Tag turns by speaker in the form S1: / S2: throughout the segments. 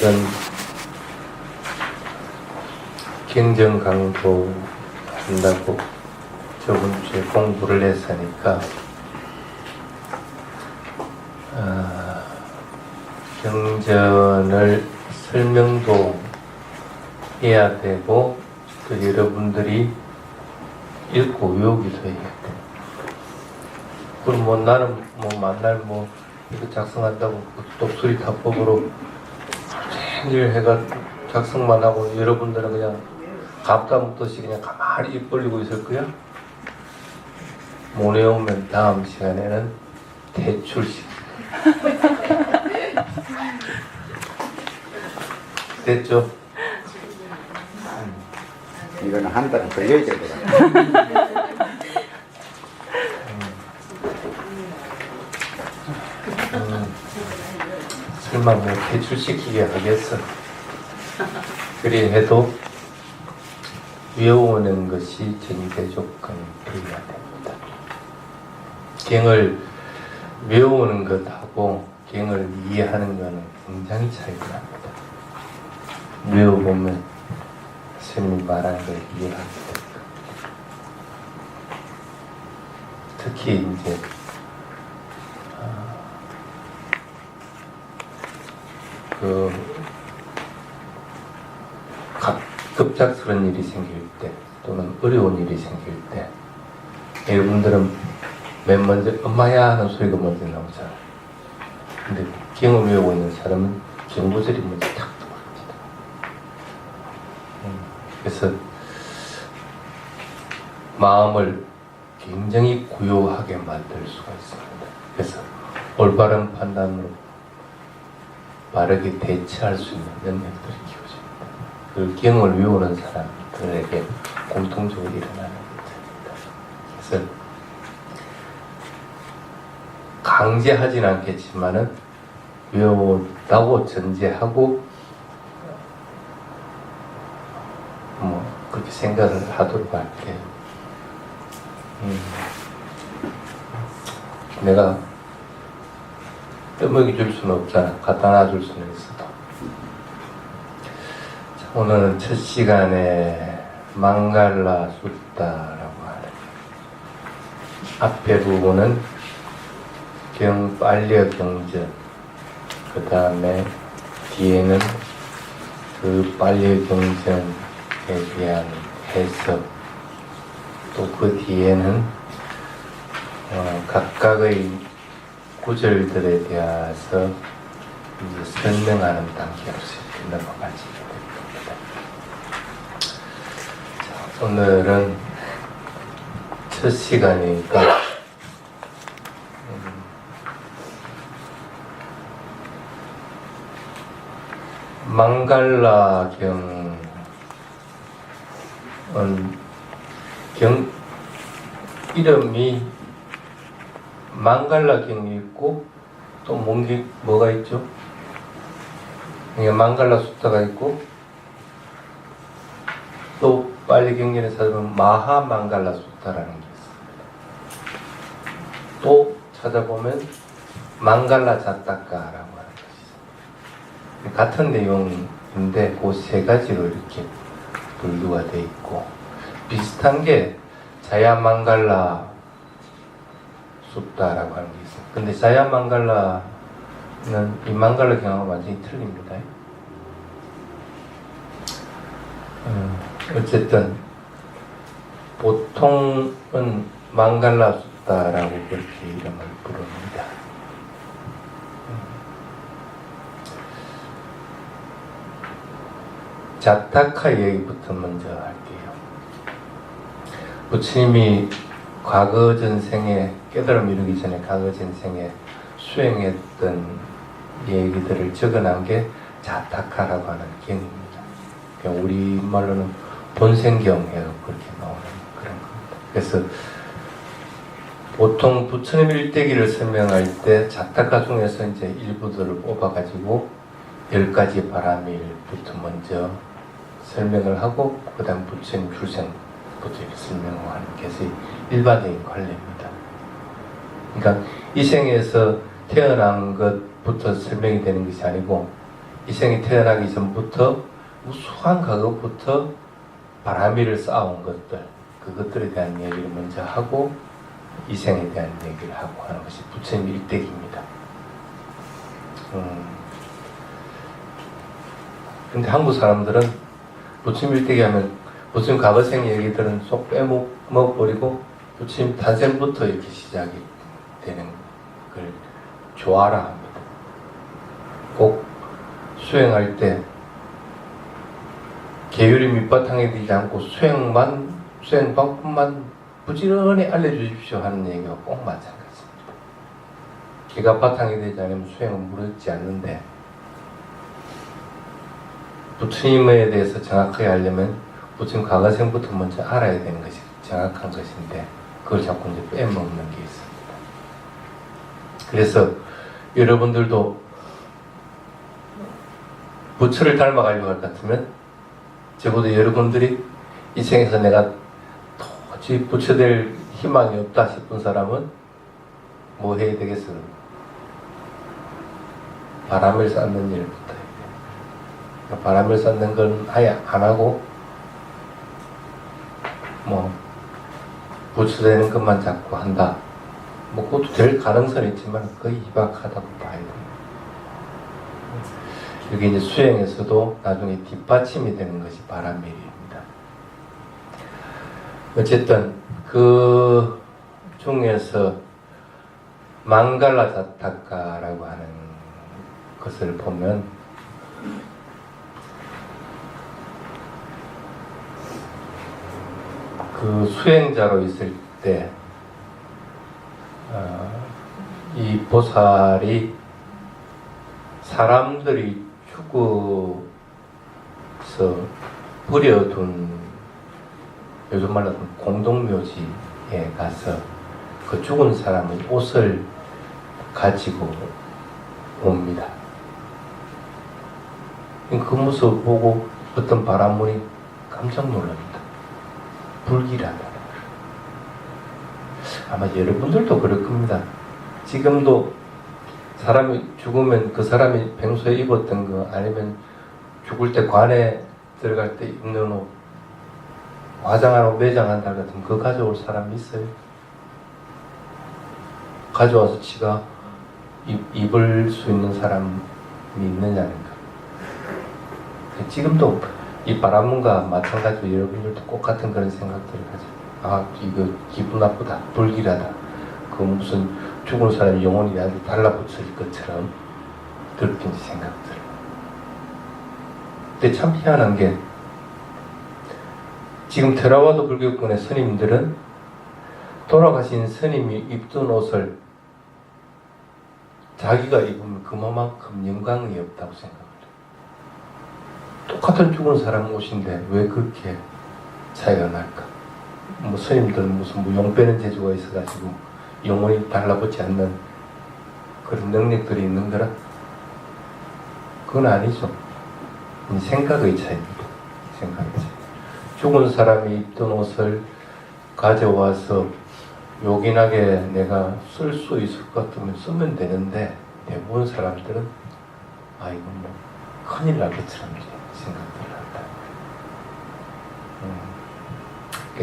S1: 이런 경정 강도 한다고 저번 주에 공부를 했으니까 경전을 설명도 해야 되고 또 여러분들이 읽고 외우기도 해야 돼. 그럼 뭐 나는 뭐 만날 이거 작성한다고 독수리 타법으로 쟁일 해가 작성만 하고 여러분들은 그냥 갑다무듯이 그냥 가만히 입 벌리고 있을 거야? 못 외우면 다음 시간에는 대출식. 됐죠?
S2: 이거는 한 달은 걸려야 되거든.
S1: 설마 뭐 대출시키게 하겠어. 그래 해도 외우는 것이 전제 조건이 되어야 됩니다. 경을 외우는 것하고 경을 이해하는 것은 굉장히 차이가 납니다. 외워보면 스님이 말하는 걸 이해하게 됩니다. 특히 이제 급작스러운 일이 생길 때 또는 어려운 일이 생길 때 여러분들은 맨 먼저 엄마야 하는 소리가 먼저 나오잖아요. 근데 경을 외우고 있는 사람은 경구절이 먼저 탁 들어옵니다. 그래서 마음을 굉장히 고요하게 만들 수가 있습니다. 그래서 올바른 판단으로 바르게 대처할 수 있는 능력들이 키워집니다. 그 경을 외우는 사람들에게 공통적으로 일어나는 것입니다. 그래서 강제하진 않겠지만은 외우다고 전제하고 그렇게 생각을 하도록 할게요. 내가 떠먹이 줄 수는 없잖아. 갖다 놔줄 수는 있어도. 자, 오늘은 첫 시간에 망갈라 숫다라고 하는 앞에 부분은 경빨려 경전, 그 다음에 뒤에는 그 빨려 경전에 대한 해석, 또 그 뒤에는 각각의 구절들에 대해서 이제 설명하는 단계로서 넘어가지게 됩니다. 자, 오늘은 첫 시간이니까 망갈라경은 이름이 망갈라경이 있고 또 뭐가 있죠? 망갈라 숫다가 있고 또 빨리 경전에 찾아보면 마하 망갈라 숫다라는 게 있습니다. 또 찾아보면 망갈라 자타카라고 하는 것이 있습니다. 같은 내용인데 그 세 가지로 이렇게 분류가 되어 있고 비슷한 게 자야 망갈라 숫다라고 하는 게 있어요. 근데 자야 망갈라는 이 망갈라 경하고 완전히 틀립니다. 어쨌든 보통은 망갈라 숫다라고 그렇게 이름을 부릅니다. 자타카 얘기부터 먼저 할게요. 부처님이 과거 전생에 깨달음 이루기 전에 과거 전생에 수행했던 얘기들을 적어놓은 게 자타카라고 하는 경입니다. 우리말로는 본생경이라고 그렇게 나오는 그런 겁니다. 그래서 보통 부처님 일대기를 설명할 때 자타카 중에서 이제 일부들을 뽑아가지고 10가지 바라밀부터 먼저 설명을 하고 그 다음 부처님 출생부터 설명하는 것이 일반적인 관례입니다. 그러니까 이 생에서 태어난 것부터 설명이 되는 것이 아니고 이생이 태어나기 전부터 무수한 과거부터 바람이를 쌓아온 것들, 그것들에 대한 얘기를 먼저 하고 이생에 대한 얘기를 하고 하는 것이 부처님 일대기입니다. 근데 한국 사람들은 부처님 일대기 하면 부처님 과거생 얘기들은 쏙 빼먹어버리고 부처님 탄생부터 이렇게 시작이 되는 걸 좋아라 합니다. 꼭 수행할 때 계율이 밑바탕에 되지 않고 수행 방법만 부지런히 알려주십시오 하는 얘기가 꼭 마찬가지입니다. 기가 바탕이 되지 않으면 수행은 무르지 않는데, 부처님에 대해서 정확하게 알려면 부처님 과거생부터 먼저 알아야 되는 것이 정확한 것인데, 그걸 자꾸 이제 빼먹는 게 있습니다. 그래서 여러분들도 부처를 닮아가려고 할 것 같으면, 적어도 여러분들이 이 생에서 내가 도저히 부처 될 희망이 없다 싶은 사람은 뭐 해야 되겠어요? 바람을 쌓는 일부터 해야 돼요. 바람을 쌓는 건 아예 안 하고 뭐 부처 되는 것만 자꾸 한다. 뭐 그것도 될 가능성은 있지만 거의 희박하다고 봐야 됩니다. 여기 이제 수행에서도 나중에 뒷받침이 되는 것이 바람일입니다. 어쨌든 그 중에서 망갈라 자타카라고 하는 것을 보면 그 수행자로 있을 때 이 보살이 사람들이 죽어서 버려둔, 요즘 말로 공동묘지에 가서 그 죽은 사람의 옷을 가지고 옵니다. 그 모습을 보고 어떤 바람문이 깜짝 놀랍니다. 불길하다. 아마 여러분들도 그럴 겁니다. 지금도 사람이 죽으면 그 사람이 평소에 입었던 거, 아니면 죽을 때 관에 들어갈 때 입는 옷, 화장하고 매장한다 같으면 그거 가져올 사람이 있어요? 가져와서 지가 입을 수 있는 사람이 있느냐는 거. 지금도 이 바람문과 마찬가지로 여러분들도 똑같은 그런 생각들을 하죠. 아, 이거 기분 나쁘다, 불길하다. 그 무슨 죽은 사람의 영혼이 아주 달라붙을 것처럼 들킨 생각들. 근데 참 희한한 게, 지금 테라와도 불교권의 스님들은 돌아가신 스님이 입던 옷을 자기가 입으면 그만큼 영광이 없다고 생각해요. 똑같은 죽은 사람 옷인데 왜 그렇게 차이가 날까? 뭐 스님들은 무슨 뭐 용 빼는 재주가 있어가지고 영혼이 달라붙지 않는 그런 능력들이 있는 거라? 그건 아니죠. 생각의 차이입니다. 생각의 차이. 죽은 사람이 입던 옷을 가져와서 요긴하게 내가 쓸 수 있을 것 같으면 쓰면 되는데, 대부분 사람들은 아, 이건 뭐 큰일 날 것처럼 생각들을 한다.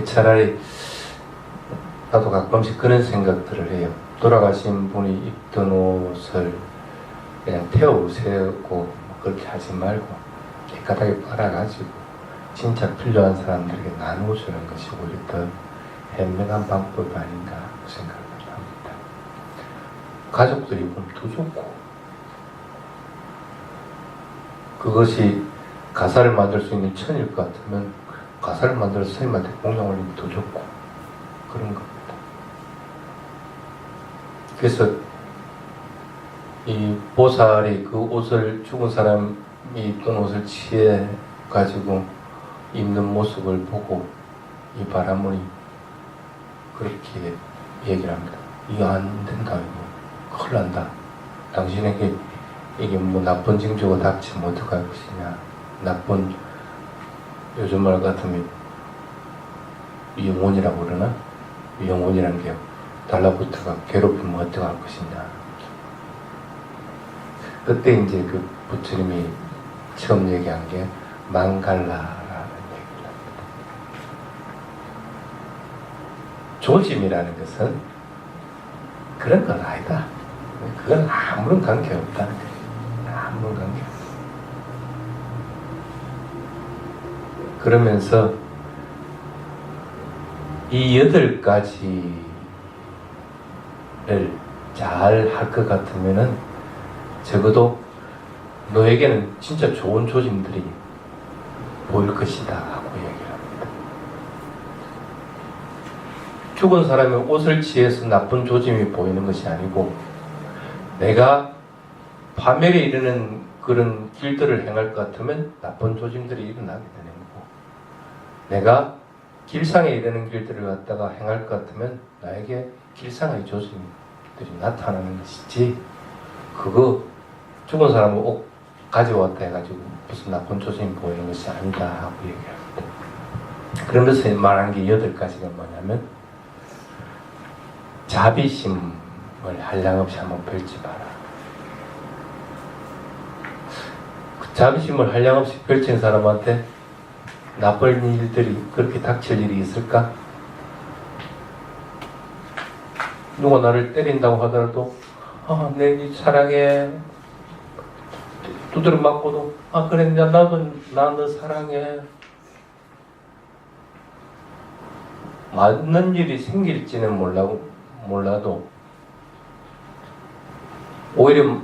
S1: 차라리 나도 가끔씩 그런 생각들을 해요. 돌아가신 분이 입던 옷을 그냥 태워세우고 그렇게 하지 말고 깨끗하게 빨아가지고 진짜 필요한 사람들에게 나누어주는 것이 오히려 더 현명한 방법이 아닌가 생각을 합니다. 가족들이 보면 더 좋고, 그것이 가사를 만들 수 있는 천일 것 같으면 가사를 만들어서 스님한테 공양 올리면 더 좋고 그런 겁니다. 그래서 이 보살이 그 옷을, 죽은 사람이 입던 옷을 취해 가지고 입는 모습을 보고 이 바람문이 그렇게 얘기를 합니다. 이거 안 된다, 이거 큰일 난다. 당신에게 이게 뭐 나쁜 징조가 닥치면 어떡할 것이냐. 나쁜, 요즘 말 같으면 영혼이라고 그러나? 영혼이란 게 달라붙어가 괴롭히면 어떡할 것이냐. 그때 이제 그 부처님이 처음 얘기한 게 망갈라라는 얘기를 합니다. 조짐이라는 것은 그런 건 아니다. 그건 아무런 관계없다는 거예요. 아무런 관계없다. 그러면서 이 8가지를 잘 할 것 같으면은 적어도 너에게는 진짜 좋은 조짐들이 보일 것이다 하고 얘기를 합니다. 죽은 사람이 옷을 취해서 나쁜 조짐이 보이는 것이 아니고 내가 파멸에 이르는 그런 길들을 행할 것 같으면 나쁜 조짐들이 일어나게 되는 거고 내가 길상에 이르는 길들을 갖다가 행할 것 같으면 나에게 길상의 조짐들이 나타나는 것이지 그거 죽은 사람은 옷 가져왔다 해가지고 무슨 나쁜 조짐이 보이는 것이 아니다 하고 얘기합니다. 그러면서 말한 게 8가지가 뭐냐면 자비심을 한량없이 한번 펼쳐봐라. 그 자비심을 한량없이 펼친 사람한테 나쁜 일들이 그렇게 닥칠 일이 있을까? 누가 나를 때린다고 하더라도 내 사랑해 두드려 맞고도 그래 나도 나 너 사랑해 맞는 일이 생길지는 몰라도 오히려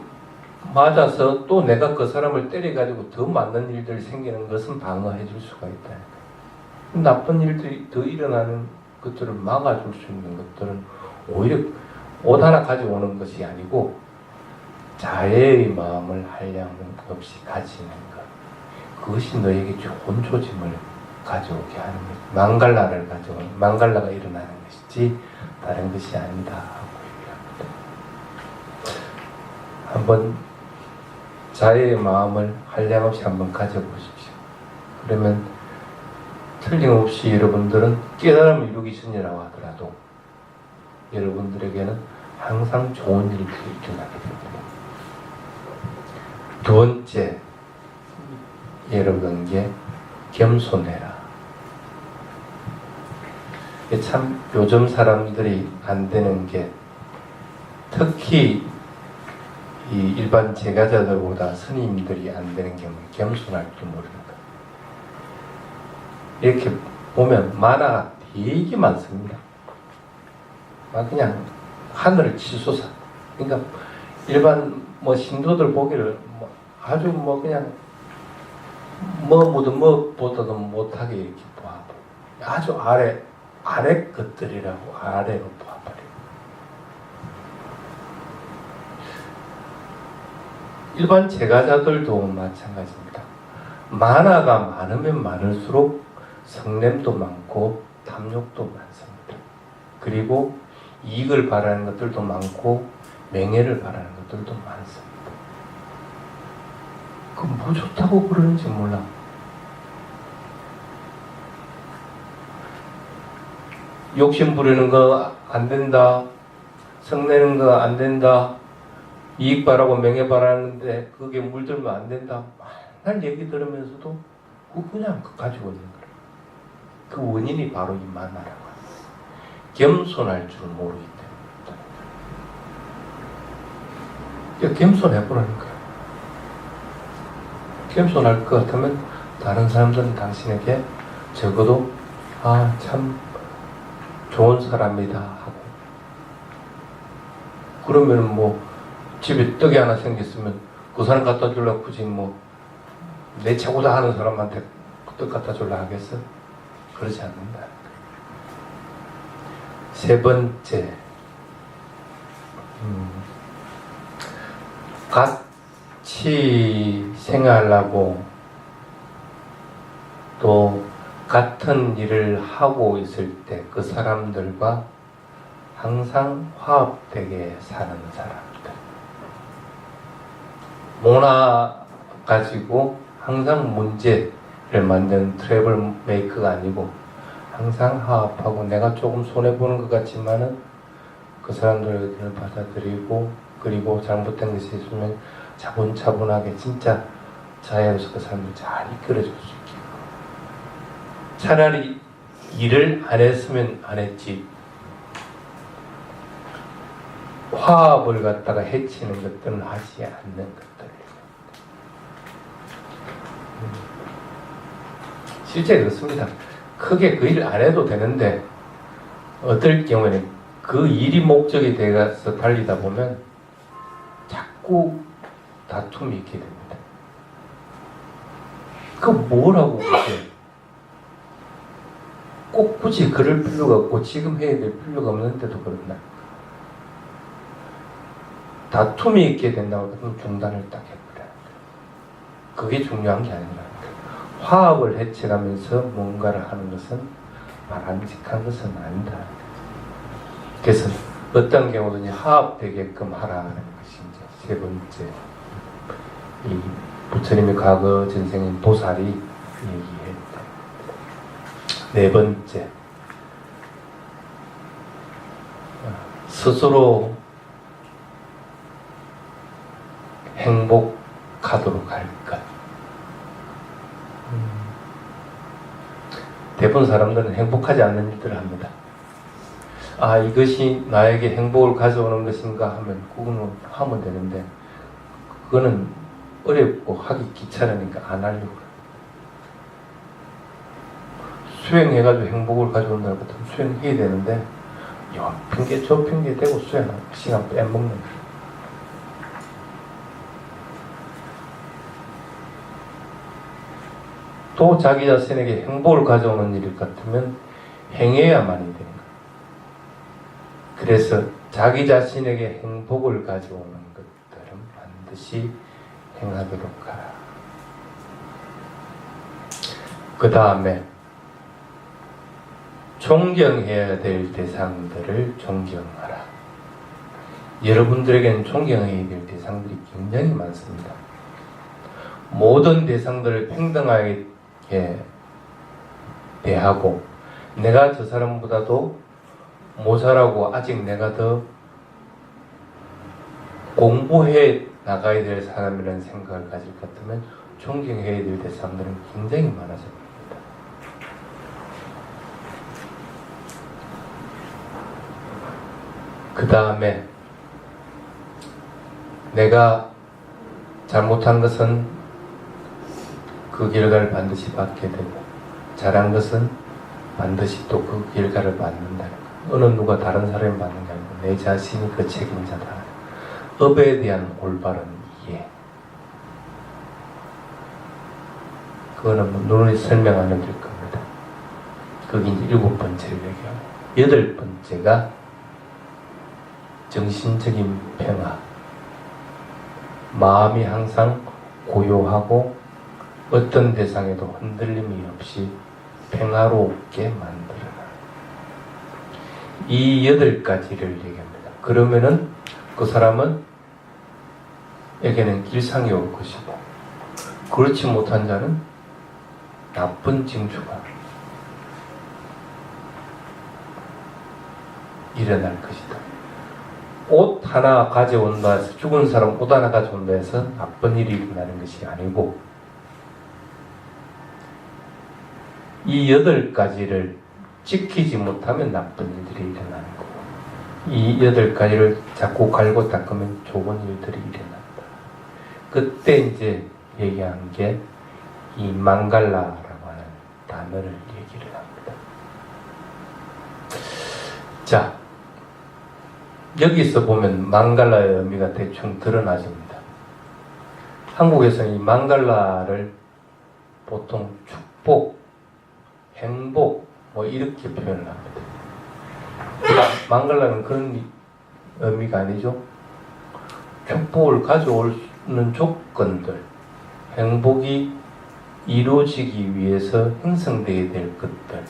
S1: 맞아서 또 내가 그 사람을 때려가지고 더 맞는 일들이 생기는 것은 방어해 줄 수가 있다. 나쁜 일들이 더 일어나는 것들을 막아줄 수 있는 것들은 오히려 옷 하나 가져오는 것이 아니고 자애의 마음을 한량없이 가지는 것. 그것이 너에게 좋은 조짐을 가져오게 하는 것. 망갈라가 일어나는 것이지 다른 것이 아니다 하고 얘기합니다. 한번 자애의 마음을 한량없이 한번 가져보십시오. 그러면 틀림없이 여러분들은 깨달음을 이루기 전이라고 하더라도 여러분들에게는 항상 좋은 일들이 일어나게 됩니다. 두 번째 여러분에게 겸손해라. 참 요즘 사람들이 안 되는 게 특히 이 일반 제가자들보다 스님들이 안 되는 게 겸손할 줄 모르는 것. 이렇게 보면 만화가 되게 많습니다. 그냥 하늘을 치솟아. 그러니까 일반 신도들 보기를 아주 그냥 뭐보다도 못하게 이렇게 보아버려. 아주 아래 것들이라고 아래로 보아버려. 일반 제가자들도 마찬가지입니다. 만화가 많으면 많을수록 성냄도 많고 탐욕도 많습니다. 그리고 이익을 바라는 것들도 많고 명예를 바라는 것들도 많습니다. 그 뭐 좋다고 그러는지 몰라. 욕심 부리는 거 안 된다. 성내는 거 안 된다. 이익 바라고 명예 바라는데 그게 물들면 안 된다. 맨날 얘기 들으면서도 그냥 가지고 있는 거예요. 그 원인이 바로 이 만나라고 합니다. 겸손할 줄 모르기 때문에. 겸손해보라는 거예요. 겸손할 것 같으면 다른 사람들은 당신에게 적어도 참 좋은 사람이다 하고, 그러면 집에 떡이 하나 생겼으면 그 사람 갖다 주려고 굳이 내 최고다 하는 사람한테 떡 갖다 주려고 하겠어? 그러지 않는다. 세 번째, 같이 생활하고 또 같은 일을 하고 있을 때 그 사람들과 항상 화합되게 사는 사람들. 문화 가지고 항상 문제를 만드는 트러블 메이커가 아니고 항상 화합하고, 내가 조금 손해보는 것 같지만은 그 사람들의 의견을 받아들이고, 그리고 잘못된 것이 있으면 차분차분하게 진짜 자연스럽게 삶을 잘 이끌어줄 수 있게. 차라리 일을 안 했으면 안 했지. 화합을 갖다가 해치는 것들은 하지 않는 것들. 실제 그렇습니다. 크게 그 일을 안 해도 되는데 어떨 경우에는 그 일이 목적이 되어서 달리다 보면 자꾸 다툼이 있게 됩니다. 그 뭐라고 그러세요? 꼭 굳이 그럴 필요가 없고 지금 해야 될 필요가 없는데도 그렇나? 다툼이 있게 된다고 하면 중단을 딱 해버려야 돼요. 그게 중요한 게 아니라 화합을 해치가면서 뭔가를 하는 것은 바람직한 것은 아니다. 그래서 어떤 경우든지 화합되게끔 하라는 것이 이제 세 번째, 이 부처님의 과거 전생인 보살이 얘기했다. 네 번째, 스스로 행복하도록 할 것. 대부분 사람들은 행복하지 않는 일들을 합니다. 아, 이것이 나에게 행복을 가져오는 것인가 하면 그거는 하면 되는데 그거는 어렵고 하기 귀찮으니까 안 하려고 그래요. 수행해가지고 행복을 가져온다는 것도 수행해야 되는데 요 핑계 저 핑계 대고 수행하는 시간 빼먹는 거예요. 또 자기 자신에게 행복을 가져오는 일 같으면 행해야만이 되는 거예요. 그래서 자기 자신에게 행복을 가져오는 것들은 반드시 행하도록 하라. 그 다음에 존경해야 될 대상들을 존경하라. 여러분들에게는 존경해야 될 대상들이 굉장히 많습니다. 모든 대상들을 평등하게 대하고 내가 저 사람보다도 모자라고 아직 내가 더 공부해 나가야 될 사람이라는 생각을 가질 것 같으면 존경해야 될 대상들은 굉장히 많아집니다. 그 다음에 내가 잘못한 것은 그 결과를 반드시 받게 되고 잘한 것은 반드시 또 그 결과를 받는다는 것. 어느 누가 다른 사람이 받는 게 아니고 내 자신이 그 책임자다. 업에 대한 올바른 이해. 그거는 뭐 눈으로 설명 안 해드릴 겁니다. 그게 이제 7번째를 얘기하고 8번째가 정신적인 평화. 마음이 항상 고요하고 어떤 대상에도 흔들림이 없이 평화롭게 만들어라. 이 8가지를 얘기합니다. 그러면은 그 사람은 에게는 길상이 올 것이고 그렇지 못한 자는 나쁜 징조가 일어날 것이다. 옷 하나 가져온다 해서 죽은 사람 옷 하나 가져온다 해서 나쁜 일이 일어나는 것이 아니고 이 8가지를 지키지 못하면 나쁜 일들이 일어나는 거고 이 8가지를 자꾸 갈고 닦으면 좋은 일들이 일어난다. 그때 이제 얘기한 게 이 망갈라라고 하는 단어를 얘기를 합니다. 자, 여기서 보면 망갈라의 의미가 대충 드러나집니다. 한국에서는 이 망갈라를 보통 축복, 행복 뭐 이렇게 표현을 합니다. 망갈라는 그런 의미가 아니죠. 축복을 가져오는 조건들, 행복이 이루어지기 위해서 형성되어야 될 것들,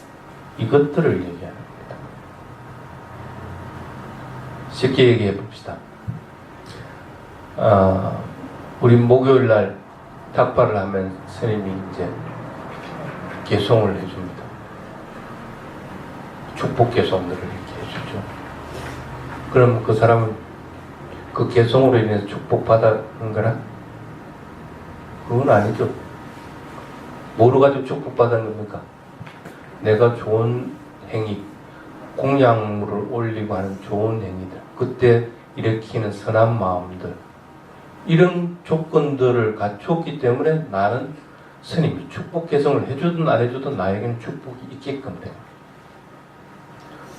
S1: 이것들을 얘기하는 겁니다. 쉽게 얘기해 봅시다. 우리 목요일날 닭발을 하면 스님이 이제 개송을 해줍니다. 축복 개송들을 이렇게 해주죠. 그럼 그 사람은 그 개송으로 인해서 축복받은 거나? 그건 아니죠. 뭐로 가지고 축복받은 겁니까? 내가 좋은 행위, 공양물을 올리고 하는 좋은 행위들, 그때 일으키는 선한 마음들, 이런 조건들을 갖췄기 때문에 나는 스님이 축복 개성을 해주든 안 해주든 나에게는 축복이 있게끔 돼요.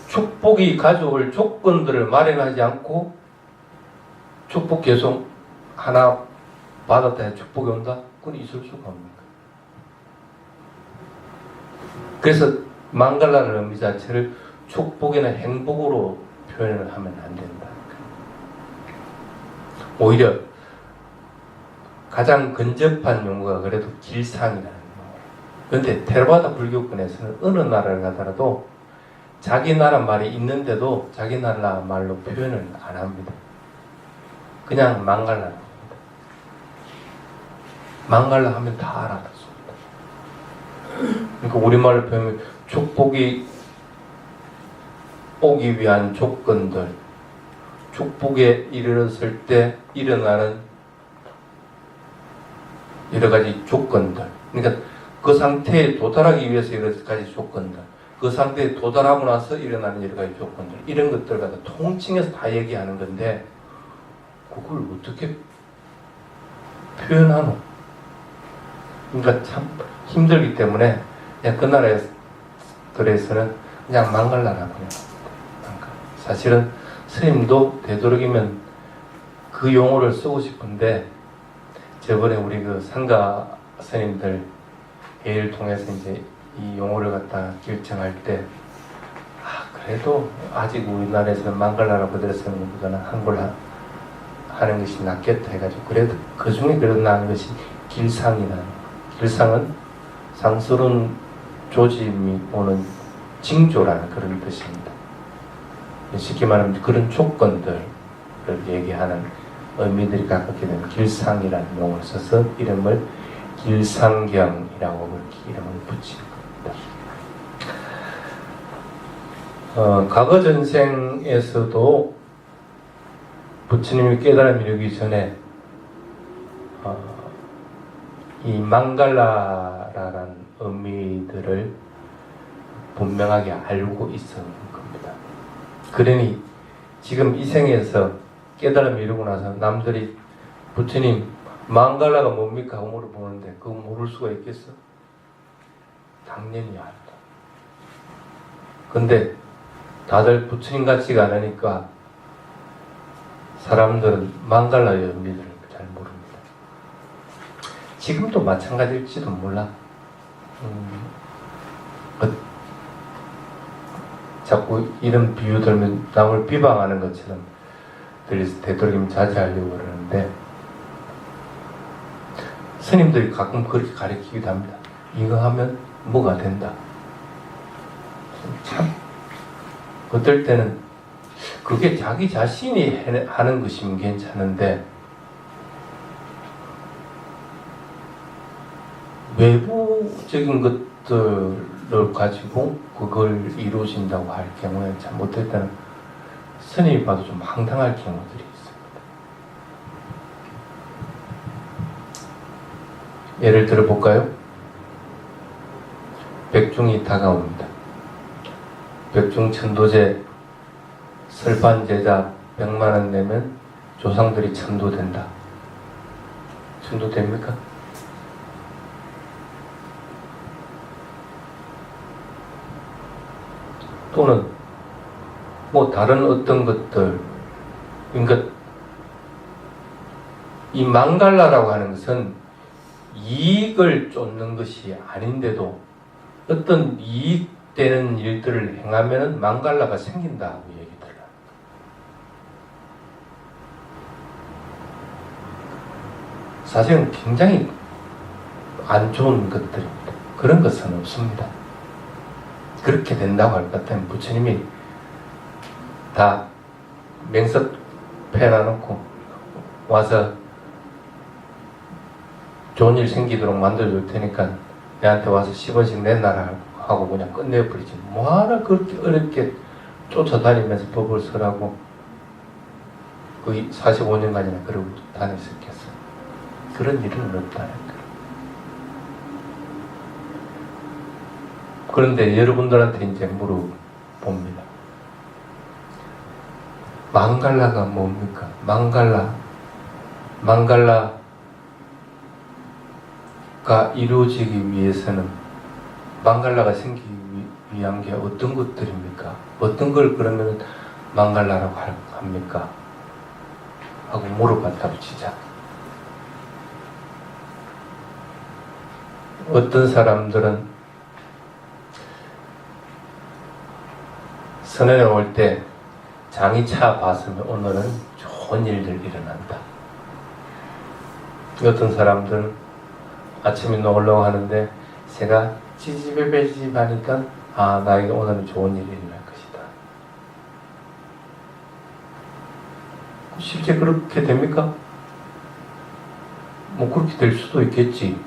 S1: 축복이 가져올 조건들을 마련하지 않고 축복 개성 하나 받았다 해 축복이 온다? 그건 있을 수가 없는 거예요. 그래서 망갈라는 의미 자체를 축복이나 행복으로 표현을 하면 안 된다. 오히려 가장 근접한 용어가 그래도 길상이라는 용어. 그런데 테라바다 불교권에서는 어느 나라를 가더라도 자기 나라 말이 있는데도 자기 나라 말로 표현을 안 합니다. 그냥 망갈라라고 합니다. 망갈라 하면 다 알아듣습니다. 그러니까 우리말로 표현하면 축복이 오기 위한 조건들, 축복에 이르렀을 때 일어나는 여러 가지 조건들, 그러니까 그 상태에 도달하기 위해서 여러 가지 조건들, 그 상태에 도달하고 나서 일어나는 여러 가지 조건들, 이런 것들 갖다 통칭해서 다 얘기하는 건데 그걸 어떻게 표현하노? 그러니까 참 힘들기 때문에 그냥 그 나라들에서는 그냥 망갈라라고 해요. 사실은 스님도 되도록이면 그 용어를 쓰고 싶은데 저번에 우리 그 상가 스님들 회의를 통해서 이제 이 용어를 갖다 결정할 때 그래도 아직 우리나라에서는 망갈라라고 그대로 쓰는 것보다는 한글 하는 것이 낫겠다 해가지고 그래도 그 중에 그래도 나은 것이 길상이라는 길상은 상스러운 조짐이 오는 징조라는 그런 뜻입니다. 쉽게 말하면 그런 조건들을 얘기하는 의미들이 가깝게 되는 길상이라는 용어를 써서 이름을 길상경이라고 그렇게 이름을 붙인 겁니다. 과거 전생에서도 부처님이 깨달음 이루기 전에 이 망갈라라는 의미들을 분명하게 알고 있었는 겁니다. 그러니 지금 이 생에서 깨달음 이루고 나서 남들이 부처님 망갈라가 뭡니까? 하고 물어보는데 그거 모를 수가 있겠어? 당연히 알다. 근데 다들 부처님 같지가 않으니까 사람들은 망갈라의 의미를 잘 모릅니다. 지금도 마찬가지일지도 몰라. 자꾸 이런 비유 들면 남을 비방하는 것처럼 들려서 되도록이면 자제하려고 그러는데 스님들이 가끔 그렇게 가르치기도 합니다. 이거 하면 뭐가 된다. 참 어떨 때는 그게 자기 자신이 하는 것이면 괜찮은데 외부적인 것들을 가지고 그걸 이루어진다고 할 경우에 참 어떨 때는 스님이 봐도 좀 황당할 경우들이 있습니다. 예를 들어 볼까요? 백중이 다가옵니다. 백중 천도제 설반 제자 100만원 내면 조상들이 천도된다. 천도됩니까? 또는 뭐 다른 어떤 것들, 그러니까 이 망갈라라고 하는 것은 이익을 쫓는 것이 아닌데도 어떤 이익되는 일들을 행하면 망갈라가 생긴다고 얘기들을 합니다. 사실은 굉장히 안 좋은 것들입니다. 그런 것은 없습니다. 그렇게 된다고 할 것 같으면 부처님이 다 맹석 패놔놓고 와서 좋은 일 생기도록 만들어줄 테니까 내한테 와서 10원씩 내놔라 하고 그냥 끝내버리지. 뭐하러 그렇게 어렵게 쫓아다니면서 법을 쓰라고 거의 45년간이나 그러고 다녔었겠어. 그런 일은 없다는 거예요. 그런데 여러분들한테 이제 물어봅니다. 망갈라가 뭡니까? 망갈라가 이루어지기 위해서는 망갈라가 생기기 위한 게 어떤 것들입니까? 어떤 걸 그러면 망갈라라고 합니까? 하고 물어봤다고 치자. 어떤 사람들은 선언에 올 때 장이 차 봤으면 오늘은 좋은 일들 일어난다. 어떤 사람들은 아침에 놀러 하는데 새가 찌집애배집 하니까 나에게 오늘은 좋은 일이 일어날 것이다. 실제 그렇게 됩니까? 뭐 그렇게 될 수도 있겠지.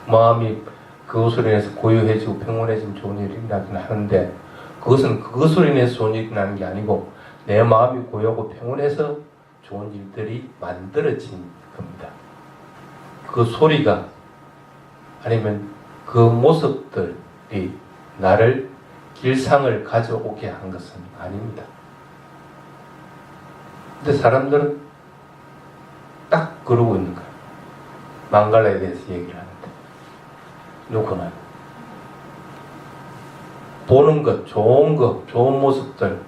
S1: 마음이 그것으로 인해서 고요해지고 평온해지면 좋은 일이 일어나긴 하는데 그것은 그것으로 인해서 좋은 일이 일어나는 게 아니고 내 마음이 고요하고 평온해서 좋은 일들이 만들어진 겁니다. 그 소리가 아니면 그 모습들이 나를 길상을 가져오게 한 것은 아닙니다. 근데 사람들은 딱 그러고 있는 거예요. 망갈라에 대해서 얘기를 하는데 누구나 보는 것, 좋은 것, 좋은 모습들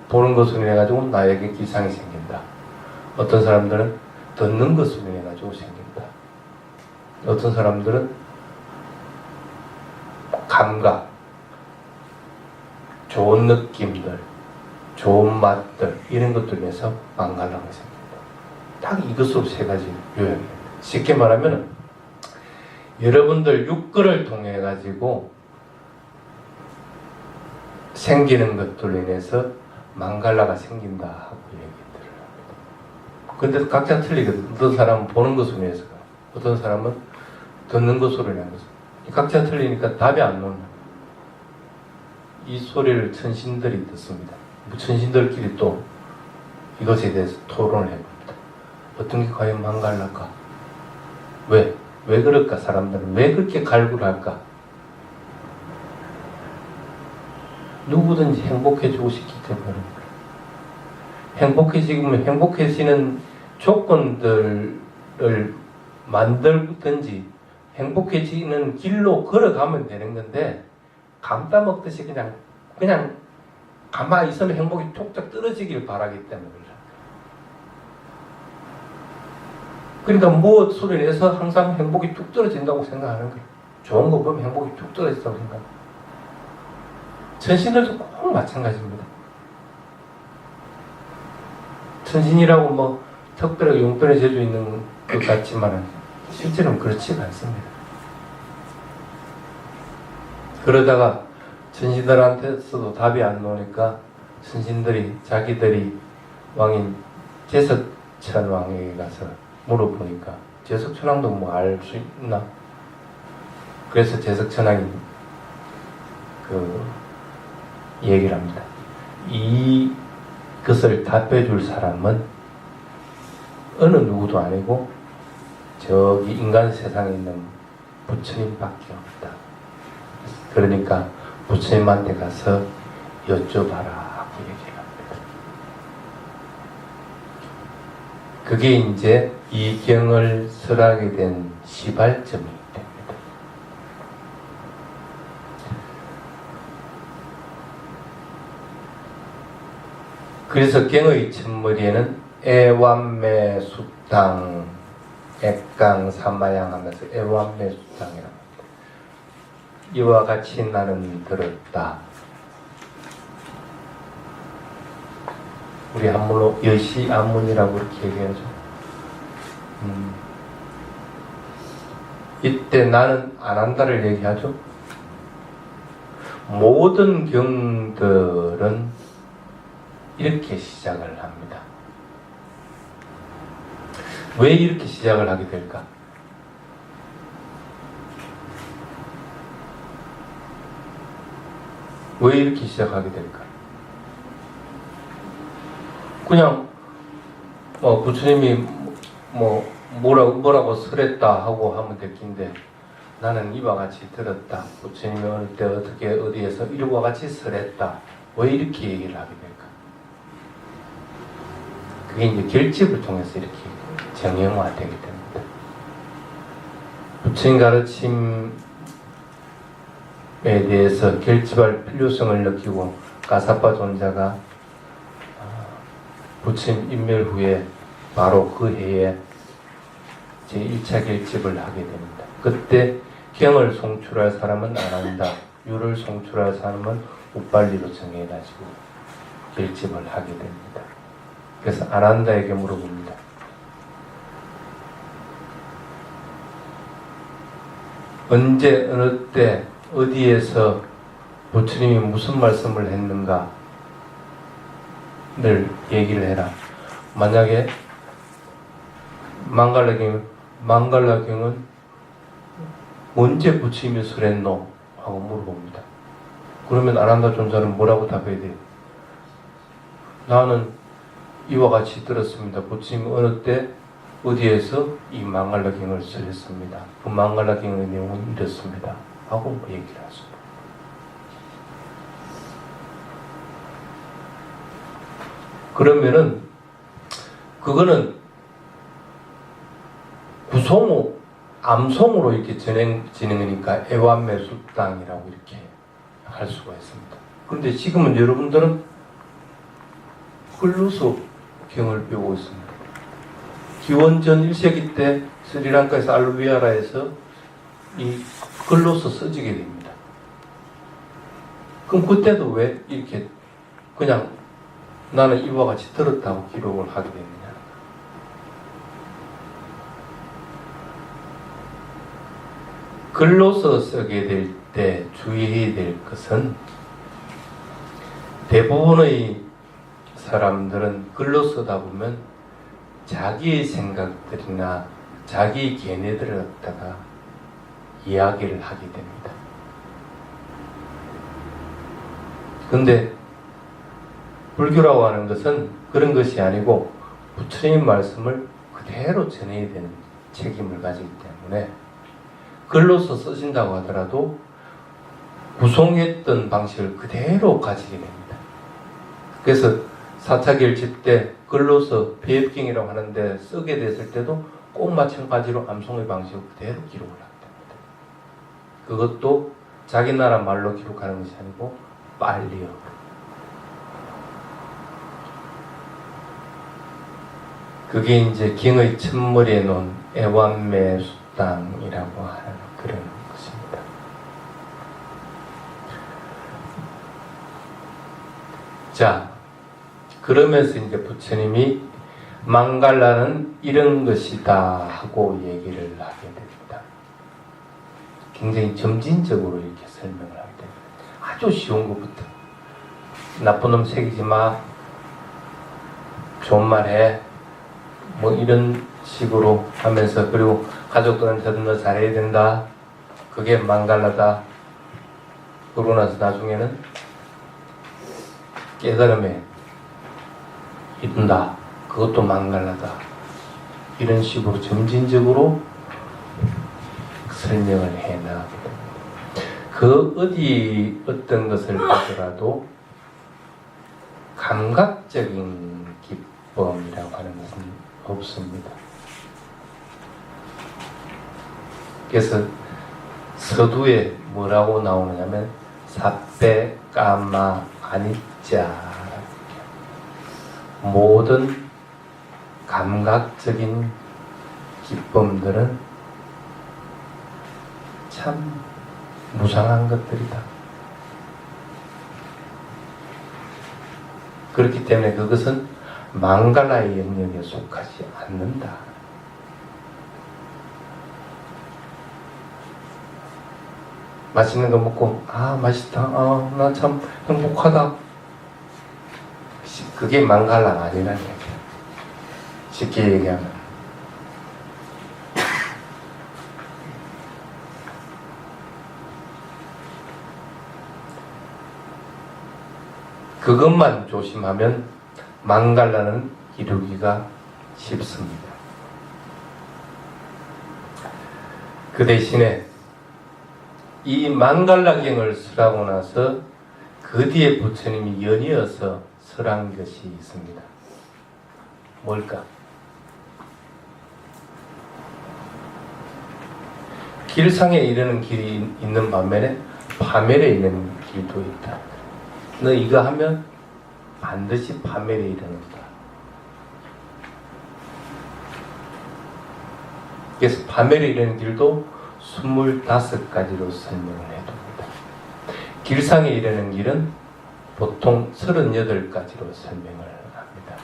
S1: 보는 것으로 인해 가지고 나에게 기상이 생긴다. 어떤 사람들은 듣는 것으로 인해 가지고 생긴다. 어떤 사람들은 감각, 좋은 느낌들, 좋은 맛들 이런 것들로 인해서 망갈라가 생긴다. 딱 이것으로 세 가지 요약입니다. 쉽게 말하면 여러분들 육근을 통해 가지고 생기는 것들로 인해서 망갈라가 생긴다 하고 얘기들을 합니다. 근데 각자 틀리거든. 어떤 사람은 보는 것으로 인해서 어떤 사람은 듣는 것으로 인한 것을. 각자 틀리니까 답이 안 나온다. 이 소리를 천신들이 듣습니다. 천신들끼리 또 이것에 대해서 토론을 해봅니다. 어떤 게 과연 망갈라까? 왜 그럴까? 사람들은 왜 그렇게 갈구를 할까? 누구든지 행복해지고 싶기 때문에 행복해지는 조건들을 만들든지 행복해지는 길로 걸어가면 되는 건데 감따 먹듯이 그냥 가만히 있으면 행복이 툭툭 떨어지길 바라기 때문에 그러니까 무엇 소리 내서 항상 행복이 툭 떨어진다고 생각하는 거예요. 좋은 거 보면 행복이 툭 떨어진다고 생각합니다. 천신들도 꼭 마찬가지입니다. 천신이라고 뭐 특별하게 용돈의 재주 있는 것 같지만 실제로는 그렇지가 않습니다. 그러다가 천신들한테서도 답이 안 나오니까 천신들이 자기들이 왕인 제석천 왕에게 가서 물어보니까 제석천 왕도 뭐 알 수 있나? 그래서 제석천 왕이 얘기를 합니다. 이것을 답해줄 사람은 어느 누구도 아니고 저기 인간 세상에 있는 부처님밖에 없다. 그러니까 부처님한테 가서 여쭤봐라 하고 얘기를 합니다. 그게 이제 이 경을 설하게 된 시발점이 됩니다. 그래서 경의 첫머리에는 애완매 수탕 액강 삼마양 하면서 애완매 수탕이라고 합니다. 이와 같이 나는 들었다. 우리 한문으로 여시 안문이라고 이렇게 얘기하죠. 이때 나는 안 한다를 얘기하죠. 모든 경들은 이렇게 시작을 합니다. 왜 이렇게 시작을 하게 될까? 왜 이렇게 시작하게 될까? 그냥 부처님이 뭐라고 설했다 하고 하면 될 텐데 나는 이와 같이 들었다. 부처님이 어느 때 어떻게 어디에서 이와 같이 설했다. 왜 이렇게 얘기를 하게 될까? 그게 이제 결집을 통해서 이렇게 정형화되게 됩니다. 부처님 가르침에 대해서 결집할 필요성을 느끼고 가사파 존자가 부처님 인멸 후에 바로 그 해에 제1차 결집을 하게 됩니다. 그때 경을 송출할 사람은 안 한다. 유를 송출할 사람은 우빨리로 정해가지고 결집을 하게 됩니다. 그래서 안 한다에게 물어봅니다. 언제 어느 때 어디에서 부처님이 무슨 말씀을 했는가를 얘기를 해라. 만약에 망갈라경은 언제 부처님이 설했노? 하고 물어봅니다. 그러면 아난다 존자는 뭐라고 답해야 돼요? 나는 이와 같이 들었습니다. 부처님이 어느 때 어디에서 이 망갈라경을 설했습니다. 그 망갈라경의 내용은 이렇습니다. 하고 얘기를 하십니다. 그러면은 그거는 구송호, 암송으로 이렇게 진행하니까 애완매수당이라고 이렇게 할 수가 있습니다. 그런데 지금은 여러분들은 글로서 경을 배우고 있습니다. 기원전 1세기 때 스리랑카에서 알루비아라에서 이 글로서 써지게 됩니다. 그럼 그때도 왜 이렇게 그냥 나는 이와 같이 들었다고 기록을 하게 됩니다. 글로서 쓰게 될 때 주의해야 될 것은 대부분의 사람들은 글로 쓰다 보면 자기의 생각들이나 자기 견해들을 갖다가 이야기를 하게 됩니다. 근데 불교라고 하는 것은 그런 것이 아니고 부처님 말씀을 그대로 전해야 되는 책임을 가지기 때문에 글로서 쓰신다고 하더라도 구송했던 방식을 그대로 가지게 됩니다. 그래서 4차 결집 때 글로서 배협경이라고 하는데 쓰게 됐을 때도 꼭 마찬가지로 암송의 방식을 그대로 기록을 하게 됩니다. 그것도 자기 나라 말로 기록하는 것이 아니고 빨리어. 그게 이제 경의 첫머리에 놓은 애완매수당이라고 하는 그런 것입니다. 자, 그러면서 이제 부처님이 망갈라는 이런 것이다 하고 얘기를 하게 됩니다. 굉장히 점진적으로 이렇게 설명을 하게 됩니다. 아주 쉬운 것부터 나쁜 놈 새기지 마, 좋은 말 해, 뭐 이런 식으로 하면서, 그리고 가족들한테도 너 잘해야 된다, 그게 망갈라다. 그러고 나서 나중에는 깨달음에 이른다, 그것도 망갈라다. 이런 식으로 점진적으로 설명을 해나가게 됩니다. 그 어떤 것을 보더라도 감각적인 기법이라고 하는 것은 없습니다. 그래서 서두에 뭐라고 나오느냐면 사빼 까마 아니짜, 모든 감각적인 기법들은 참 무상한 것들이다. 그렇기 때문에 그것은 망갈라의 영역에 속하지 않는다. 맛있는 거 먹고 맛있다, 나 참 행복하다, 그게 망갈라가 아니라는 얘기야. 쉽게 얘기하면 그것만 조심하면 망갈라는 이루기가 쉽습니다. 그 대신에 이 망갈라경을 설하고 나서 그 뒤에 부처님이 연이어서 설한 것이 있습니다. 뭘까? 길상에 이르는 길이 있는 반면에 파멸에 이르는 길도 있다. 너 이거 하면 반드시 파멸에 이르는다. 그래서 파멸에 이르는 길도 25가지로 설명을 해둡니다. 길상에 이르는 길은 보통 38가지로 설명을 합니다.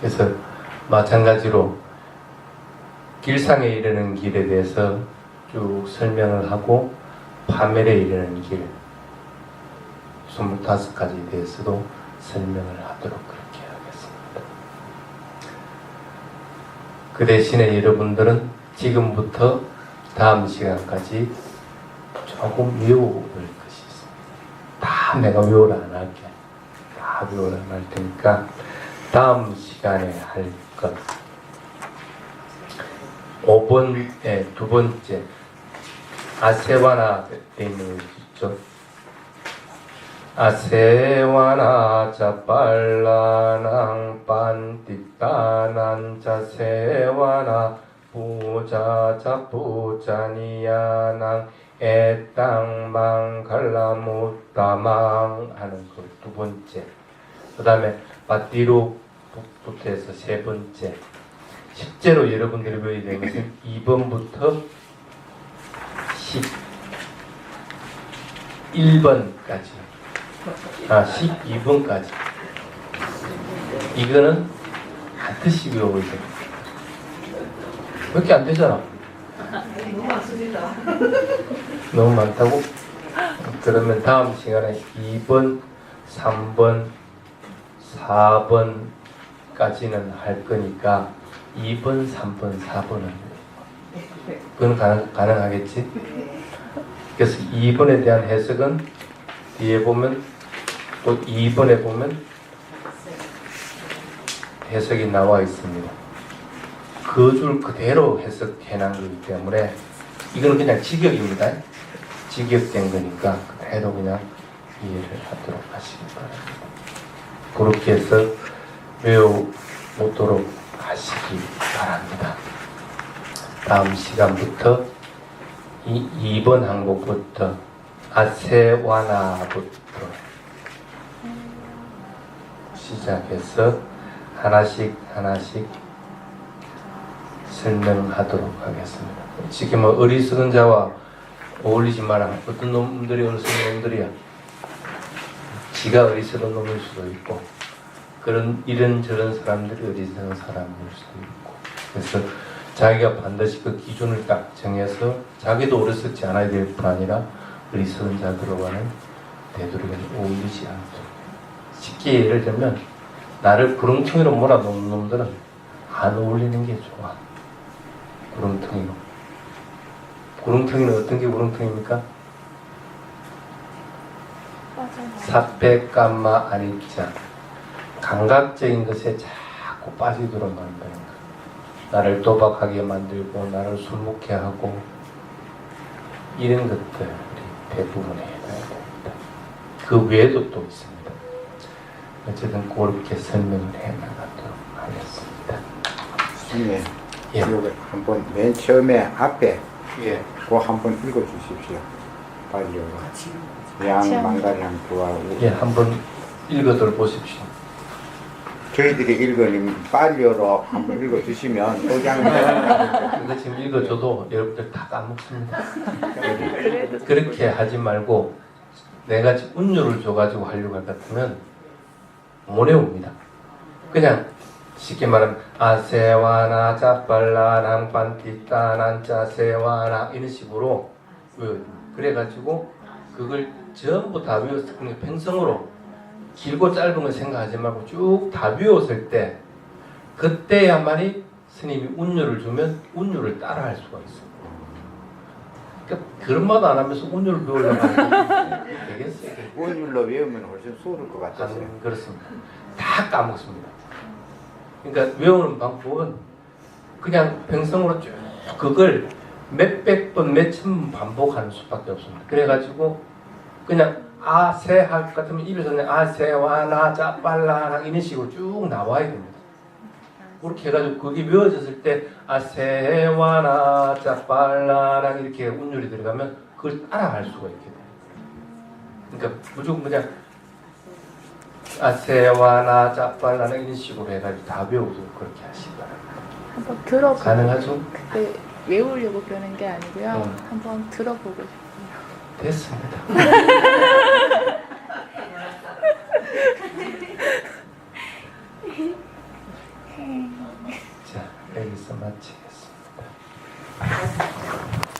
S1: 그래서 마찬가지로 길상에 이르는 길에 대해서 쭉 설명을 하고 파멸에 이르는 길 25가지에 대해서도 설명을 하도록 그렇게 하겠습니다. 그 대신에 여러분들은 지금부터 다음 시간까지 조금 외워볼 것이 있습니다. 다 내가 외우라 안 할게. 다 외우라 안 할 테니까 다음 시간에 할 것 5번에 두 번째 아세와나 때 있는 거 있죠. 아세와나 자빨라낭 반띠따난 자세와나 부자자 부자니야낭 애땅망 갈라무따망 하는 그 두 번째. 그 다음에 바띠로부터 해서 세 번째. 실제로 여러분들이 배워야 되는 것은 2번부터 11번까지 12번까지 이거는 반드시 외워야 됩니다. 몇 개 안 되잖아.
S3: 너무 많습니다.
S1: 너무 많다고? 그러면 다음 시간에 2번, 3번, 4번까지는 할 거니까 2번, 3번, 4번은 그건 가능하겠지? 그래서 2번에 대한 해석은 뒤에 보면 또 2번에 보면 해석이 나와 있습니다. 그 줄 그대로 해석해 놓은 거기 때문에 이거는 그냥 직역입니다. 직역된 거니까 그대로 그냥 이해를 하도록 하시기 바랍니다. 그렇게 해서 외워보도록 하시기 바랍니다. 다음 시간부터 이 2번 항목부터 아세와나부터 시작해서 하나씩 설명하도록 하겠습니다. 지금 어리석은 자와 어울리지 마라. 어떤 놈들이 어리석은 놈들이야. 지가 어리석은 놈일 수도 있고 그런 이런저런 사람들이 어리석은 사람일 수도 있고 그래서 자기가 반드시 그 기준을 딱 정해서 자기도 어리석지 않아야 될 뿐 아니라 어리석은 자들과는 되도록이면 어울리지 않도록. 쉽게 예를 들면 나를 구렁텅이로 몰아놓는 놈들은 안 어울리는 게 좋아. 구렁텅이로. 구렁텅이는 어떤 게 구렁텅입니까? 사페감마 아니자 감각적인 것에 자꾸 빠지도록 만드는 것. 나를 도박하게 만들고 나를 술먹게 하고 이런 것들이 대부분에 해당이 됩니다. 그 외에도 또 있습니다. 어쨌든 그렇게 설명을 해나가도록 하겠습니다.
S2: 선생님,
S1: 예.
S2: 이거 한번 맨 처음에 앞에
S1: 예.
S2: 그거 한번 읽어주십시오. 빨리요. 양망가량 두와
S1: 예, 한번 읽어들 보십시오.
S2: 저희들이 읽으니 빨리로 한번 읽어주시면 도장을
S1: 이거 지금 읽어줘도 여러분들 다 까먹습니다. 그렇게 하지 말고 내가 지금 운율을 줘가지고 하려고 할 것 같으면 못 외웁니다. 그냥 쉽게 말하면 아세와나 자빨라 낭반띠따난 자세와나 이런 식으로 외워요. 그래가지고 그걸 전부 다 외웠을 때 팽성으로 길고 짧은 걸 생각하지 말고 쭉 다 외웠을 때 그때야만이 스님이 운율을 주면 운율을 따라 할 수가 있어요. 그러니까 그런 말 안 하면서 운율을 배우려고 하면 되겠어요.
S2: 원율로 외우면 훨씬 수월할 것 같아서요.
S1: 그렇습니다. 다 까먹습니다. 그러니까 외우는 방법은 그냥 평성으로 쭉 그걸 몇백 번, 몇천 번 반복하는 수밖에 없습니다. 그래가지고 그냥 아세 할 것 같으면 입에서 그냥 아세와 나 짜빨라랑 이런 식으로 쭉 나와야 됩니다. 그렇게 해가지고 그게 외워졌을 때 아세와 나 짜빨라랑 이렇게 운율이 들어가면 그걸 따라갈 수가 있게 돼요. 그러니까 무조건 그냥 아세와 나 짜빨라랑 이런 식으로 해가지고 다 외우도록 그렇게 하시기 바랍니다.
S4: 한번 들어보고
S1: 가능하죠?
S4: 그때 외우려고 그러는 게 아니고요.
S1: 응.
S4: 한번 들어보고 싶어요.
S1: 됐습니다.